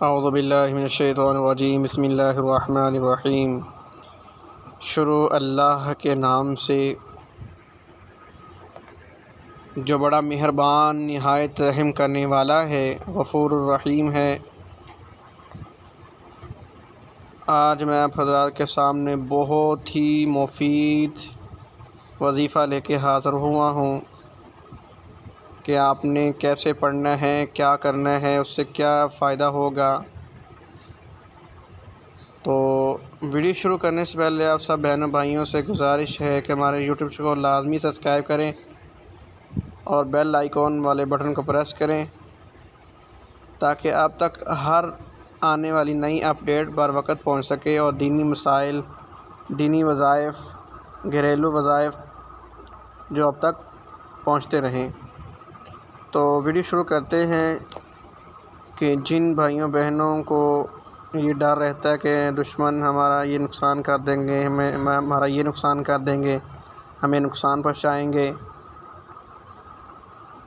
اعوذ باللہ من الشیطان الرجیم بسم اللہ الرحمن الرحیم۔ شروع اللہ کے نام سے جو بڑا مہربان نہایت رحم کرنے والا ہے، غفور الرحیم ہے۔ آج میں آپ حضرات کے سامنے بہت ہی مفید وظیفہ لے کے حاضر ہوا ہوں کہ آپ نے کیسے پڑھنا ہے، کیا کرنا ہے، اس سے کیا فائدہ ہوگا۔ تو ویڈیو شروع کرنے سے پہلے آپ سب بہنوں بھائیوں سے گزارش ہے کہ ہمارے یوٹیوب چینل کو لازمی سبسکرائب کریں اور بیل آئیکن والے بٹن کو پریس کریں تاکہ آپ تک ہر آنے والی نئی اپڈیٹ بر وقت پہنچ سکے اور دینی مسائل، دینی وظائف، گھریلو وظائف جو اب تک پہنچتے رہیں۔ تو ویڈیو شروع کرتے ہیں کہ جن بھائیوں بہنوں کو یہ ڈر رہتا ہے کہ دشمن ہمارا یہ نقصان کر دیں گے، ہمارا یہ نقصان کر دیں گے، ہمیں نقصان پہنچائیں گے،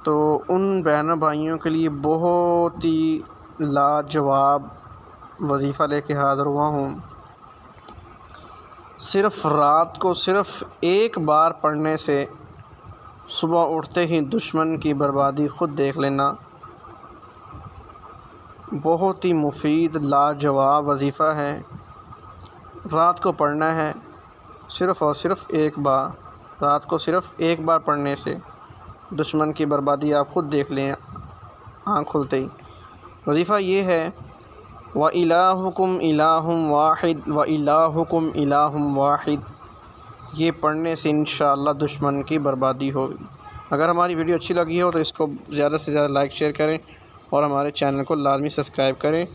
تو ان بہنوں بھائیوں کے لیے بہت ہی لاجواب وظیفہ لے کے حاضر ہوا ہوں۔ صرف رات کو صرف ایک بار پڑھنے سے صبح اٹھتے ہی دشمن کی بربادی خود دیکھ لینا۔ بہت ہی مفید لاجواب وظیفہ ہے۔ رات کو پڑھنا ہے صرف اور صرف ایک بار، رات کو صرف ایک بار پڑھنے سے دشمن کی بربادی آپ خود دیکھ لیں آنکھ کھلتے ہی۔ وظیفہ یہ ہے وَإِلَٰهُكُمْ إِلَٰهٌ وَاحِدٌ وَإِلَٰهُكُمْ إِلَٰهٌ وَاحِدٌ۔ یہ پڑھنے سے انشاءاللہ دشمن کی بربادی ہوگی۔ اگر ہماری ویڈیو اچھی لگی ہو تو اس کو زیادہ سے زیادہ لائک شیئر کریں اور ہمارے چینل کو لازمی سبسکرائب کریں۔